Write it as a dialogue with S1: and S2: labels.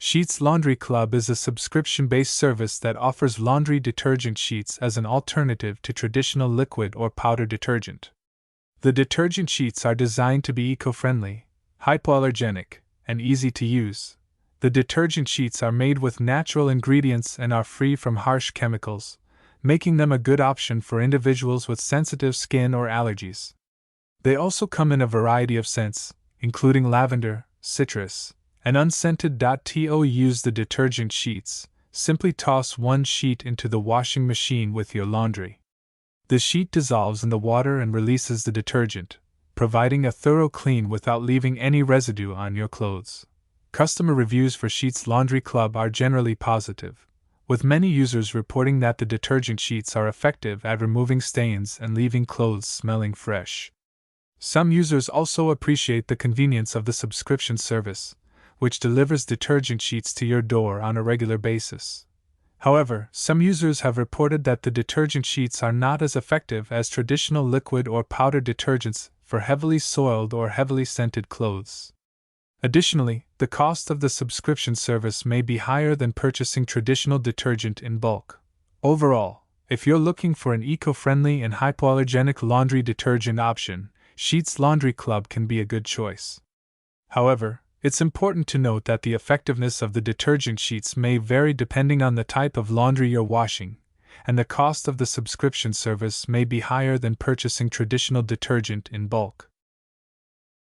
S1: Sheets Laundry Club is a subscription-based service that offers laundry detergent sheets as an alternative to traditional liquid or powder detergent. The detergent sheets are designed to be eco-friendly, hypoallergenic, and easy to use. The detergent sheets are made with natural ingredients and are free from harsh chemicals, making them a good option for individuals with sensitive skin or allergies. They also come in a variety of scents, including lavender, citrus, and unscented. To use the detergent sheets, simply toss one sheet into the washing machine with your laundry. The sheet dissolves in the water and releases the detergent, providing a thorough clean without leaving any residue on your clothes. Customer reviews for Sheets Laundry Club are generally positive, with many users reporting that the detergent sheets are effective at removing stains and leaving clothes smelling fresh. Some users also appreciate the convenience of the subscription service, which delivers detergent sheets to your door on a regular basis. However, some users have reported that the detergent sheets are not as effective as traditional liquid or powder detergents for heavily soiled or heavily scented clothes. Additionally, the cost of the subscription service may be higher than purchasing traditional detergent in bulk. Overall, if you're looking for an eco-friendly and hypoallergenic laundry detergent option, Sheets Laundry Club can be a good choice. However, it's important to note that the effectiveness of the detergent sheets may vary depending on the type of laundry you're washing, and the cost of the subscription service may be higher than purchasing traditional detergent in bulk.